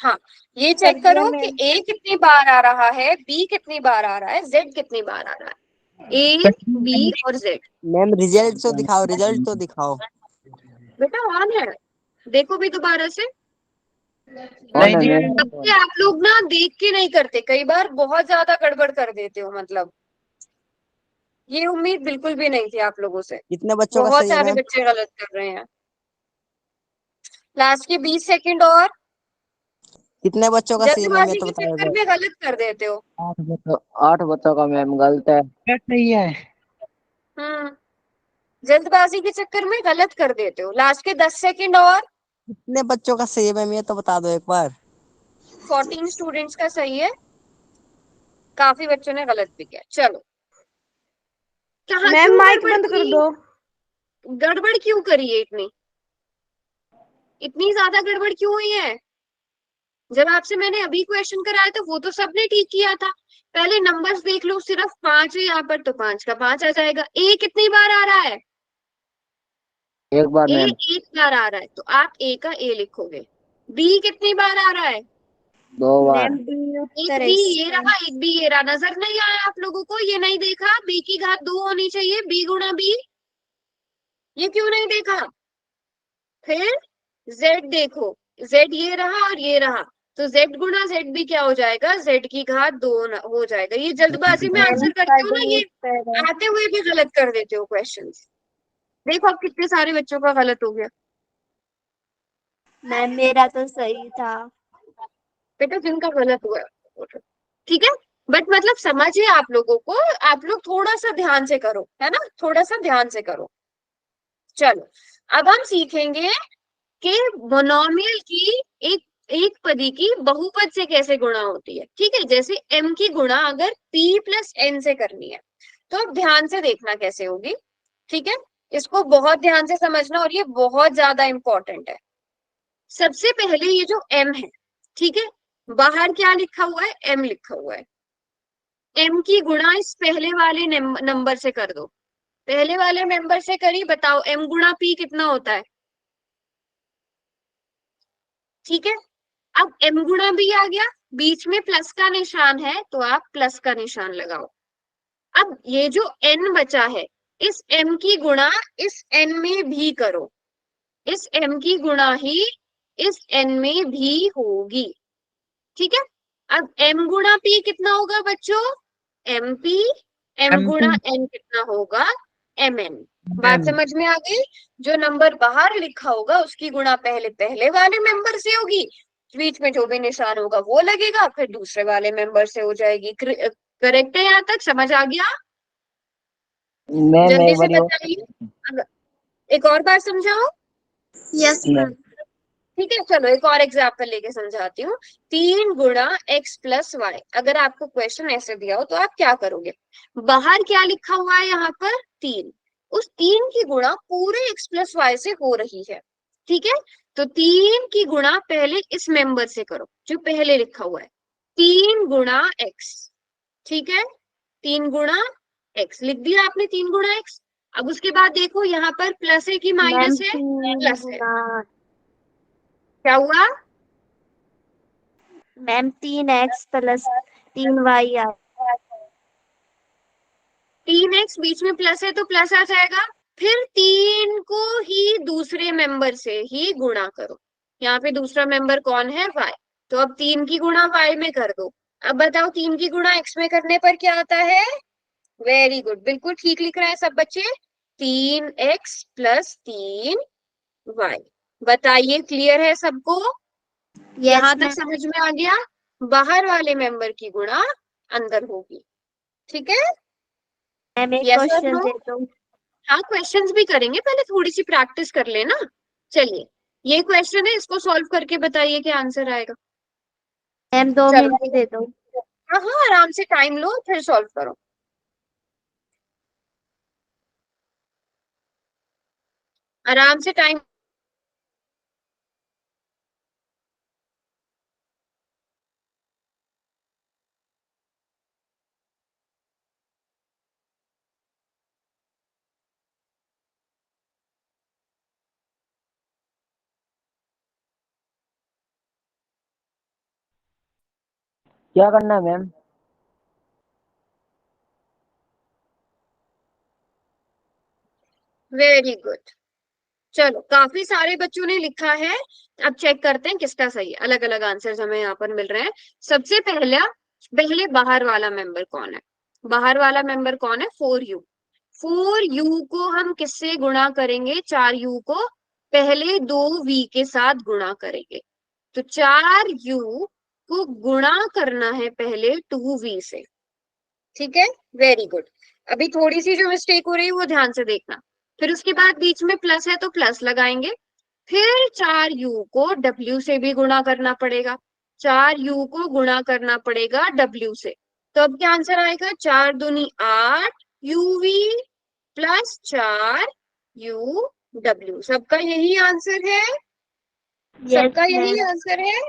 हाँ, ये कर चेक दिया करो कि मैम। ए कितनी बार आ रहा है, बी कितनी बार आ रहा है, जेड कितनी बार आ रहा है। ए, बी और जेड। मैम रिजल्ट तो दिखाओ, रिजल्ट तो दिखाओ। बेटा ऑन है, देखो भी दोबारा से। नहीं जी मैम। सबसे आप लोग ना देख के नहीं करते, कई बार बहुत ज्यादा गड़बड़ कर देते हो, मतलब ये उम्मीद बिल्कुल भी नहीं थी आप लोगों से। कितने बच्चों का बहुत सही है सारे मैम? बच्चे गलत कर रहे हैं। लास्ट के 20 सेकंड और। कितने बच्चों का सही है मैम, ये जल्दबाजी तो के बताओ एक चक्कर बार। में गलत कर देते हो। 8 बच्चों का मैम गलत है। नहीं है। हम्म, जल्दबाजी के चक्कर में गलत कर देते हो। लास्ट के 10 सेकंड और। कितने बच्चों का सही है मैम, ये तो बता दो एक बार। 14 स्टूडेंट्स का सही है, काफी बच्चों ने गलत भी किया। चलो, कहा मैम क्यों माइक गड़बड़ बंद कर की? दो। गड़बड़ क्यों करी है इतनी? इतनी ज्यादा गड़बड़ क्यों हुई है? जब आपसे मैंने अभी क्वेश्चन कराया था वो तो सबने ठीक किया था। पहले नंबर्स देख लो, सिर्फ 5 है यहाँ पर, तो 5 का 5 आ जाएगा। ए कितनी बार आ रहा है? एक बार ए मैम। 1 बार आ रहा है, तो आप ए का ए लिखोगे। बी कितनी बार आ रहा है? 2 बार। मैम बी एक उत्तर है बी ये इसका। रहा, एक बी ये रहा। नजर नहीं आया आप लोगों को? ये नहीं देखा बी की घात 2 होनी चाहिए, बी गुणा बी? ये क्यों नहीं देखा? फिर z देखो, z ये रहा और ये रहा, तो z गुणा z भी क्या हो जाएगा? z की घात 2 हो जाएगा। ये जल्दबाजी में मैम आंसर इसका करते हो ना, डी ये उत्तर है। आते हुए भी गलत कर देते हो क्वेश्चंस। देखो अब कितने सारे बच्चों का गलत हो गया। मैम मेरा तो सही था। बेटा जिनका गलत हुआ है, ठीक है, बट मतलब समझिए आप लोगों को, आप लोग थोड़ा सा ध्यान से करो, है ना, थोड़ा सा ध्यान से करो। चलो अब हम सीखेंगे कि मोनोमियल की एक एक पदी की बहुपद से कैसे गुणा होती है। ठीक है, जैसे m की गुणा अगर p प्लस n से करनी है, तो अब ध्यान से देखना कैसे होगी। ठीक है, इसको बहुत ध्यान से समझना, और ये बहुत ज्यादा इंपॉर्टेंट है। सबसे पहले ये जो m है, ठीक है, बाहर क्या लिखा हुआ है? m लिखा हुआ है। m की गुणा इस पहले वाले नंबर से कर दो। पहले वाले मेंबर से करी, बताओ m गुणा p कितना होता है? ठीक है, अब m गुणा b आ गया, बीच में प्लस का निशान है तो आप प्लस का निशान लगाओ। अब ये जो n बचा है, इस m की गुणा इस n में भी करो। इस m की गुणा ही इस n में भी होगी। ठीक है, अब m गुणा p कितना होगा बच्चों? mp। m गुणा n कितना होगा? mn। बात समझ में आ गई? जो नंबर बाहर लिखा होगा उसकी गुणा पहले पहले वाले मेंबर से होगी, बीच में जो भी निशान होगा वो लगेगा, फिर दूसरे वाले मेंबर से हो जाएगी। करेक्ट है? यहाँ तक समझ आ गया? मैम जल्दी एक से बार बताइए। एक और बार समझाओ। Yes ma'am. ठीक है, चलो एक और एग्जाम्पल लेके समझाती हूँ। 3 गुणा x प्लस वाई, अगर आपको क्वेश्चन ऐसे दिया हो तो आप क्या करोगे? बाहर क्या लिखा हुआ है यहाँ पर? 3। उस 3 की गुणा पूरे x प्लस वाई से हो रही है, ठीक है? तो 3 की गुणा पहले इस मेंबर से करो जो पहले लिखा हुआ है, 3 गुणा x, ठीक है? 3 गुणा x लिख दिया आपने, 3 गुणा x। अब उसके बाद देखो यहाँ पर प्लस है कि मैम माइनस है? 3 प्लस है। गुना क्या हुआ? मैम 3x प्लस 3y आ 3x बीच में प्लस है तो प्लस आ जाएगा। फिर 3 को ही दूसरे मेंबर से ही गुणा करो। यहाँ पे दूसरा मेंबर कौन है? y। तो अब 3 की गुणा y में कर दो। अब बताओ 3 की गुणा x में करने पर क्या आता है? वेरी गुड, बिल्कुल ठीक लिख रहे हैं सब बच्चे। 3x plus 3y। बताइए क्लियर है सबको? यहाँ यस तक मैम। समझ में आ गया? बाहर वाले मेंबर की गुणा अंदर होगी, ठीक है? मैम एक यस और क्वेश्चन नो? दे दो। हाँ, क्वेश्चंस भी करेंगे, पहले थोड़ी सी प्रैक्टिस कर लेना। चलिए, ये क्वेश्चन है, इसको सॉल्व करके बताइए क्या आंसर आएगा। मैम 2 चलो, मिनट दे दो। हाँ हाँ, आराम से टाइम लो फिर सॉल्व करो। आराम से टाइम। क्या करना है मैम? Very good. चलो, काफी सारे बच्चों ने लिखा है। अब चेक करते हैं किसका सही है। अलग अलग आंसर्स हमें यहाँ पर मिल रहे हैं। सबसे पहले बाहर वाला मेंबर कौन है? बाहर वाला मेंबर कौन है? 4u। 4u को हम किससे गुणा करेंगे? 4u को पहले 2v के साथ गुणा करेंगे। तो 4u को गुणा करना है पहले 2v से, ठीक है? Very good. अभी थोड़ी सी जो मिस्टेक हो रही है वो ध्यान से देखना। फिर उसके बाद बीच में प्लस है तो प्लस लगाएंगे। फिर 4u को w से भी गुणा करना पड़ेगा। 4u को गुणा करना पड़ेगा w से। तो अब क्या आंसर आएगा? 4 दूनी 8 uv प्लस 4 uw। सबका यही आंसर है? यस सबका यही मैम। आंसर है?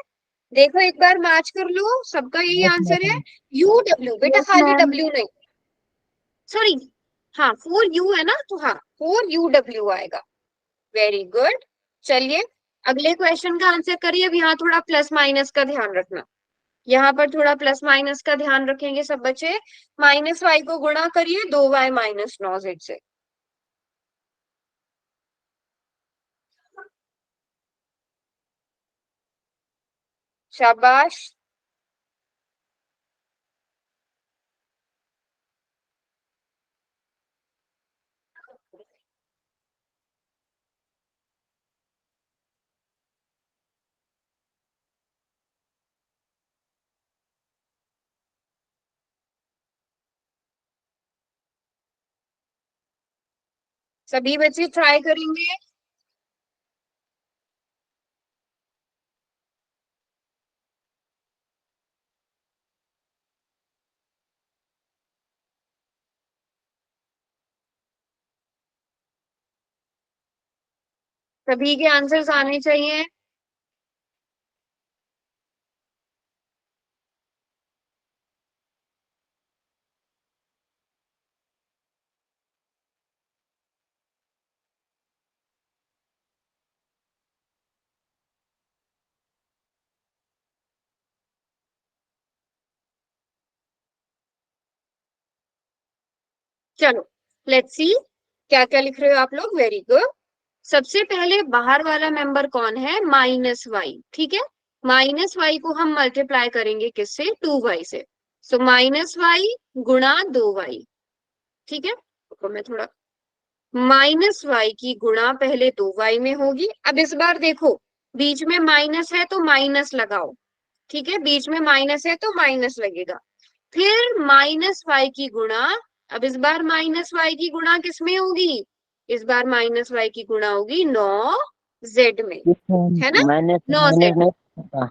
देखो एक बार मैच कर लो, सबका यही Yes, आंसर है। ma'am. uw, बेटा यस खाली मैम। w नहीं, सॉरी, हाँ 4u है ना, तो हाँ 4uw आएगा। Very good. चलिए, अगले क्वेश्चन का आंसर करिए। अब यहाँ थोड़ा प्लस माइनस का ध्यान रखना। यहाँ पर थोड़ा प्लस माइनस का ध्यान रखेंगे सब बच्चे। माइनस वाई को गुणा करिए 2y माइनस 9z से। शाबाश। सभी बच्चे ट्राई करेंगे? सभी के आंसर्स आने चाहिए। चलो, लेट्स सी क्या क्या लिख रहे हो आप लोग। Very good. सबसे पहले बाहर वाला मेंबर कौन है? माइनस वाई, ठीक है? माइनस वाई को हम मल्टीप्लाई करेंगे किससे? 2y से। सो माइनस वाई गुणा 2y, ठीक है? तो मैं थोड़ा, माइनस वाई की गुणा पहले 2y में होगी। अब इस बार देखो, बीच में माइनस है तो माइनस लगाओ, ठीक है? बीच में माइनस है तो माइनस लगेगा। फिर माइनस वाई की गुणा, अब इस बार माइनस वाई की गुणा किसमें होगी? इस बार माइनस वाई की गुणा होगी 9 जेड में, है ना? Minus 9 minus Z. नहीं होता।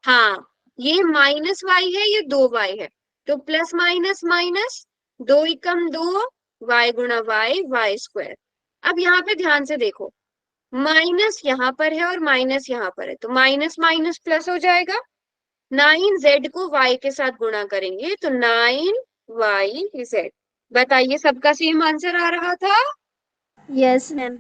हाँ, ये माइनस वाई है, ये 2 वाई है, तो प्लस माइनस माइनस, 2 एकम 2, वाई गुणा वाई, वाई स्क्वायर। अब यहाँ पे ध्यान से देखो, माइनस यहाँ पर है और माइनस यहाँ पर है, तो माइनस माइनस प्लस हो जाएगा। 9 जेड को वाई के साथ गुणा करेंगे तो 9 वाई जेड। बताइए, सबका सेम आंसर आ रहा था? Yes ma'am.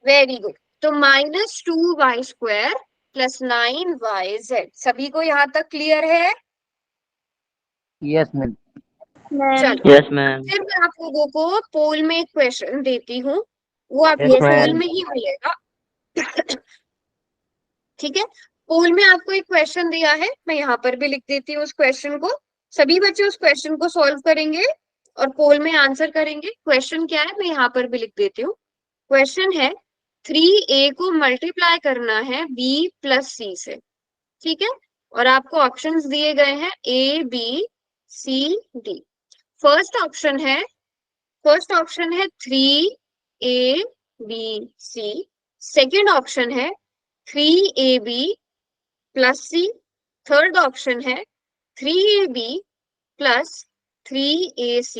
Very good. तो -2y² प्लस 9yz। सभी को यहाँ तक क्लियर है? Yes ma'am. मैम। चलो, यस मैम। फिर मैं आप लोगों को पोल में एक क्वेश्चन देती हूँ, वो आप यस लोग पोल मैम। में ही मिलेगा। ठीक है, पोल में आपको एक क्वेश्चन दिया है, मैं यहाँ पर भी लिख देती हूँ उस क्वेश्चन को। सभी बच्चे उस क्वेश्चन को सॉल्व करेंगे और पोल में आंसर करेंगे। क्वेश्चन क्या है मैं यहाँ पर भी लिख देती हूँ। क्वेश्चन है 3a को मल्टीप्लाई करना है b प्लस c से, ठीक है? और आपको ऑप्शंस दिए गए हैं a b c d। First option है 3a b c। Second option है 3ab plus c। Third option है 3ab plus 3ac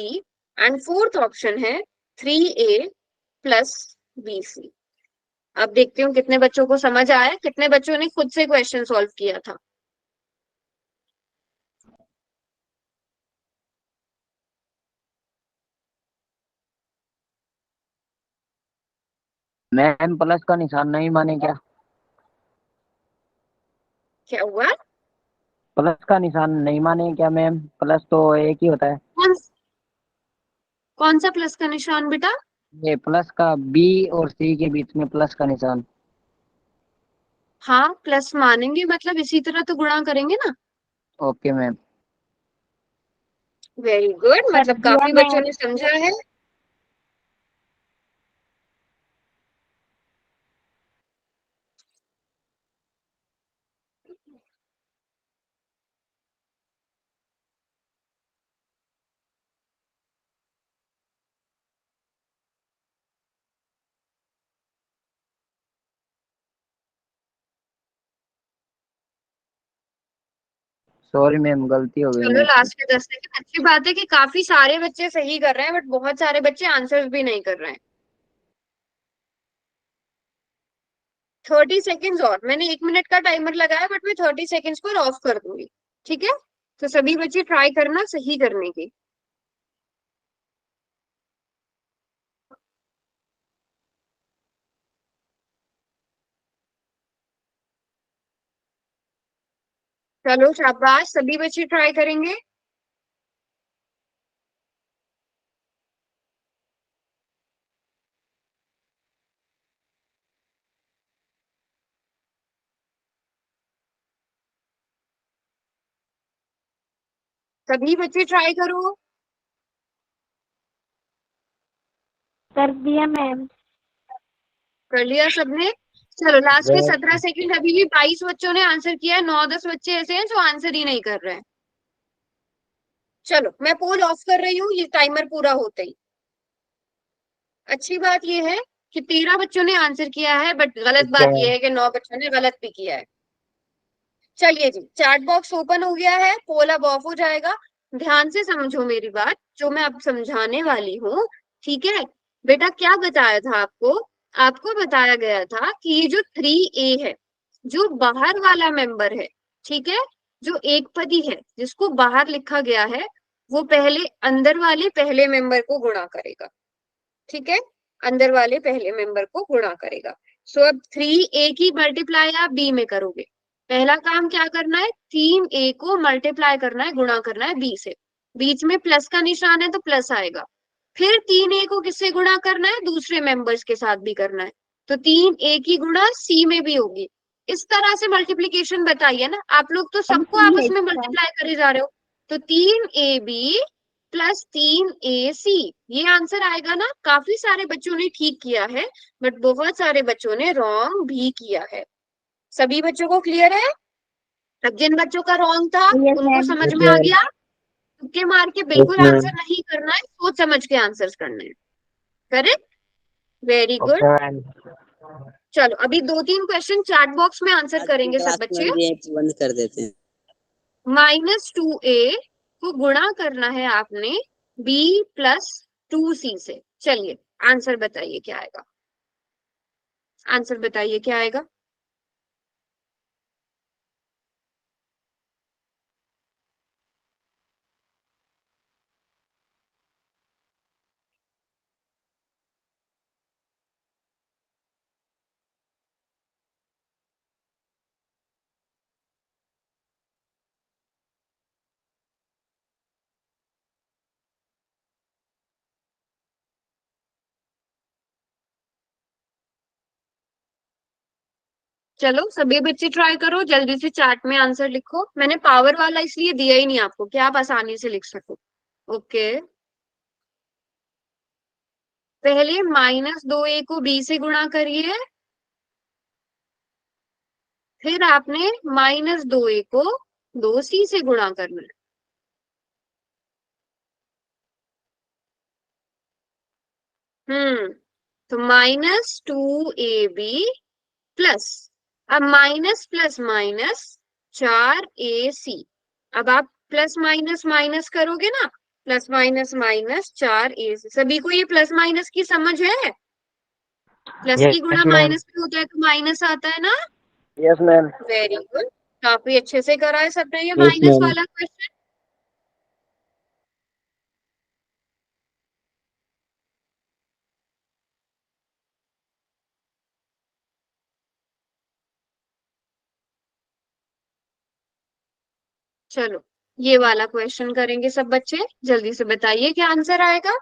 and fourth option है 3a प्लस bc। अब देखती हूँ कितने बच्चों को समझ आया, कितने बच्चों ने खुद से क्वेश्चन सॉल्व किया था। मैम प्लस का निशान नहीं माने क्या? क्या हुआ? प्लस का निशान नहीं माने क्या मैम? प्लस तो एक ही होता है। कौन कौन सा प्लस का निशान बेटा? ये प्लस का बी और सी के बीच में प्लस का निशान। हाँ, प्लस मानेंगे, मतलब इसी तरह तो गुणा करेंगे ना। Okay ma'am. वेरी गुड, कर मतलब दिया काफी बच्चों मैम। ने समझा है। सॉरी मैम, गलती हो गई चलो, मुझसे। लास्ट के 10 सेकंड। अच्छी बात है कि काफी सारे बच्चे सही कर रहे हैं, बट बहुत सारे बच्चे आंसर्स भी नहीं कर रहे हैं। 30 सेकेंड्स और, मैंने 1 मिनट का टाइमर लगाया, बट मैं 30 सेकेंड्स पर ऑफ कर दूंगी, ठीक है? तो सभी बच्चे ट्राई करना सही करने की। चलो शाबाश, सभी बच्चे ट्राई करेंगे। सभी बच्चे ट्राई करो। कर दिया मैम। कर लिया सबने? चलो, लास्ट के 17 सेकंड। अभी भी 22 बच्चों ने आंसर किया है, 9-10 बच्चे ऐसे हैं जो आंसर ही नहीं कर रहे हैं। चलो, मैं पोल ऑफ कर रही हूँ ये टाइमर पूरा होते ही। अच्छी बात ये है कि 13 बच्चों ने आंसर किया है, बट गलत बात ये है कि 9 बच्चों ने गलत भी किया है। चलिए जी, चैट बॉक्स ओपन हो गया है, पोल अब ऑफ हो जाएगा। ध्यान से समझो मेरी बात, जो मैं अब समझाने वाली हूँ, ठीक है? बेटा, क्या बताया था आपको? आपको बताया गया था कि ये जो 3a है, जो बाहर वाला मेंबर है, ठीक है, जो एक पदी है जिसको बाहर लिखा गया है, वो पहले अंदर वाले पहले मेंबर को गुणा करेगा, ठीक है? अंदर वाले पहले मेंबर को गुणा करेगा। सो अब 3a की मल्टीप्लाई आप b में करोगे। पहला काम क्या करना है? 3a को मल्टीप्लाई करना है, गुणा करना है b से। बीच में प्लस का निशान है तो प्लस आएगा। फिर 3a को किससे गुणा करना है? दूसरे मेंबर्स के साथ भी करना है, तो 3a की गुणा c में भी होगी। इस तरह से मल्टीप्लीकेशन बताइए ना, आप लोग तो सबको आपस में मल्टीप्लाई करे जा रहे हो। तो 3ab प्लस 3ac, ये आंसर आएगा ना? काफी सारे बच्चों ने ठीक किया है, बट बहुत सारे बच्चों ने रॉन्ग भी किया है। सभी बच्चों को क्लियर है? अब जिन बच्चों का रॉन्ग था यस उनको मैम। समझ में आ गया? तुक्के मार के बिल्कुल आंसर नहीं करना है, सोच समझ के आंसर करना है। Correct? Very good. Okay ma'am. चलो अभी 2-3 क्वेश्चन चैट बॉक्स में आंसर आज की करेंगे सब क्लास में बच्चे। ये बंद कर देते हैं। -2a को गुणा करना है आपने b प्लस 2c से। चलिए आंसर बताइए क्या आएगा, आंसर बताइए क्या आएगा। चलो सभी बच्चे ट्राई करो, जल्दी से चैट में आंसर लिखो। मैंने पावर वाला इसलिए दिया ही नहीं आपको कि आप आसानी से लिख सको। ओके, पहले -2a को b से गुणा करिए, फिर आपने -2a को 2c से गुणा करना है। तो -2ab प्लस, अब माइनस प्लस माइनस 4ac। अब आप प्लस माइनस माइनस करोगे ना, प्लस माइनस माइनस 4ac। सभी को ये प्लस माइनस की समझ है? प्लस की गुणा यस मैम। माइनस में होता है तो माइनस आता है ना। Yes ma'am. वेरी गुड, काफी अच्छे से करा है सबने ये यस माइनस मैम। वाला क्वेश्चन। चलो ये वाला क्वेश्चन करेंगे सब बच्चे, जल्दी से बताइए क्या आंसर आएगा।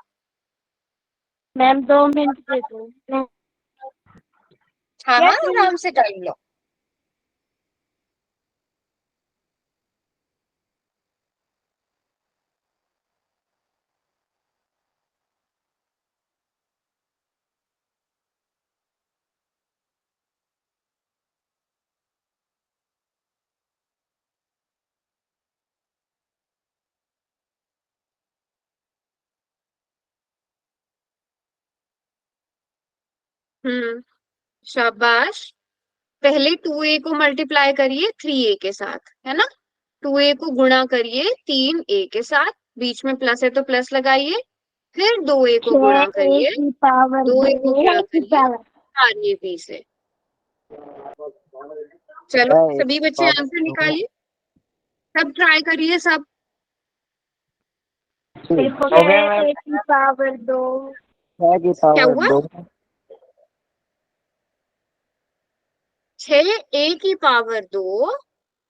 मैम 2 मिनट दे दो मैं। हाँ हाँ यस मैम। आराम से टाइम लो। शाबाश। पहले 2a को मल्टीप्लाई करिए 3a के साथ, है ना। 2a को गुणा करिए 3a के साथ, बीच में प्लस है तो प्लस लगाइए। फिर 2a को 6 गुणा ए करिए, की पावर 2a को 2 गुणा ए की करिए पावर। 4ab से। चलो सभी बच्चे आंसर निकालिए, सब ट्राई करिए सब। हो गया 6 मैम। ए की पावर 2। 6 की क्या पावर हुआ? 2। 6a की पावर 2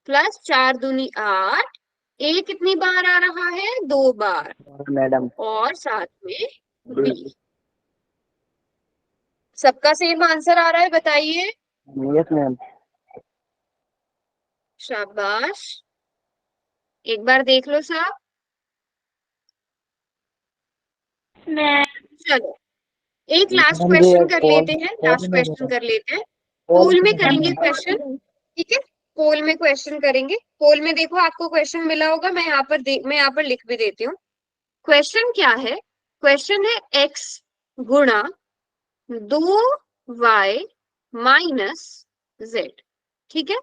प्लस 4 दूनी 8। a कितनी बार आ रहा है? 2 बार। मैडम। और साथ में b। सबका सेम आंसर आ रहा है, बताइए। Yes ma'am. शाबाश, एक बार देख लो साहब। मैं चलो एक लास्ट मैडम जी क्वेश्चन कर कॉल लेते हैं, कॉल लास्ट में क्वेश्चन कर लेते हैं। कॉल पोल में करेंगे क्वेश्चन, मैं ठीक है। पोल में क्वेश्चन करेंगे। पोल में देखो आपको क्वेश्चन मिला होगा, मैं यहाँ पर लिख भी देती हूँ। क्वेश्चन क्या है? क्वेश्चन है x गुणा 2y माइनस z, ठीक है।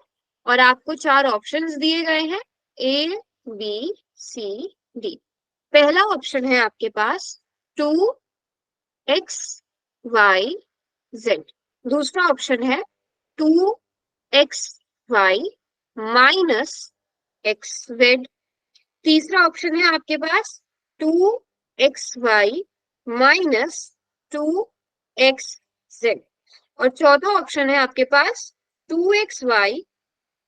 और आपको 4 ऑप्शंस दिए गए हैं, a b c d। पहला ऑप्शन है आपके पास 2xy z। दूसरा ऑप्शन है 2xy माइनस xz। तीसरा ऑप्शन है आपके पास 2xy माइनस 2xz। और चौथा ऑप्शन है आपके पास 2xy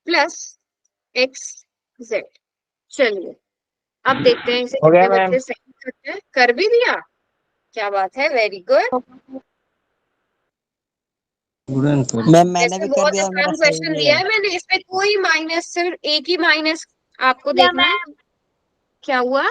प्लस xz। चलिए अब देखते हैं इसे हो गया कितने मैम। बच्चे सही करते हैं। कर भी दिया, क्या बात है, वेरी गुड। मैम मैंने वैसे भी कर बहुत दिया और मेरा आसान सही क्वेश्चन नहीं दिया है। है मैंने, इसमें कोई माइनस, सिर्फ एक ही माइनस आपको या देखना है। मैम। क्या हुआ?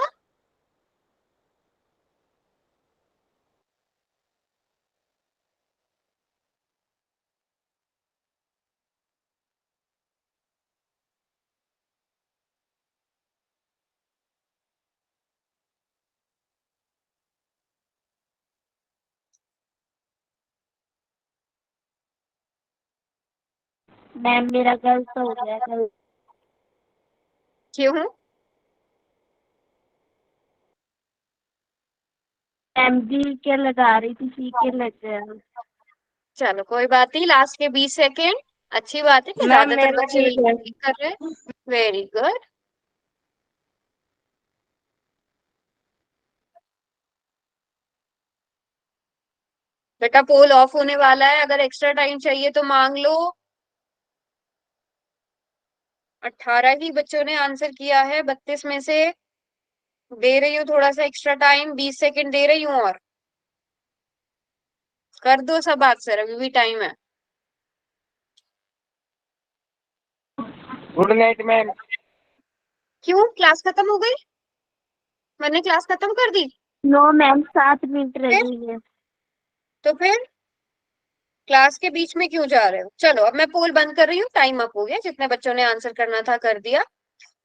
मैम मेरा गलत हो गया गलत। क्यों? मैम जी के लगा रही थी, सी के लग गया। चलो कोई बात नहीं, लास्ट के 20 सेकेंड। अच्छी बात है कि मैम ज्यादातर मेरा बच्चे ठीक है। ठीक कर रहे हैं। Very good. बेटा पोल ऑफ होने वाला है, अगर एक्स्ट्रा टाइम चाहिए तो मांग लो। 18 ही बच्चों ने आंसर किया है 32 में से। दे रही हूँ थोड़ा सा एक्स्ट्रा टाइम, 20 सेकंड दे रही हूँ और कर दो सब आंसर, अभी भी टाइम है। Good night ma'am. क्यों, क्लास खत्म हो गई? मैंने क्लास खत्म कर दी? नो मैम 7 मिनट रह फिर? गई है। तो फिर क्लास के बीच में क्यों जा रहे हो? चलो अब मैं पोल बंद कर रही हूँ, टाइम अप हो गया, जितने बच्चों ने आंसर करना था कर दिया।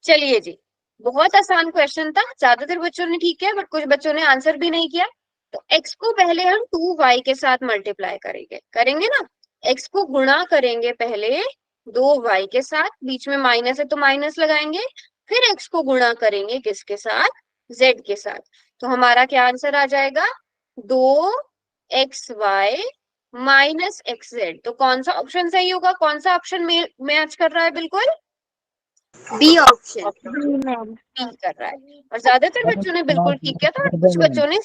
चलिए जी, बहुत आसान क्वेश्चन था, ज्यादातर बच्चों ने ठीक किया बट कुछ बच्चों ने आंसर भी नहीं किया। तो x को पहले हम 2y के साथ मल्टीप्लाई करेंगे, करेंगे ना। x को गुणा करेंगे पहले 2y के साथ, बीच में माइनस है तो माइनस लगाएंगे, फिर x को गुणा करेंगे किसके साथ? z के साथ। तो हमारा क्या आंसर आ जाएगा? 2xy minus xz। तो कौन सा ऑप्शन सही होगा? कौन सा ऑप्शन मैच कर रहा है? बिल्कुल बी ऑप्शन जी मैम। ठीक कर रहा है। और ज्यादातर बच्चों ने बिल्कुल ठीक किया था और कुछ बच्चों ने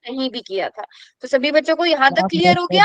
नहीं भी किया था। तो सभी बच्चों को यहाँ तक क्लियर हो गया?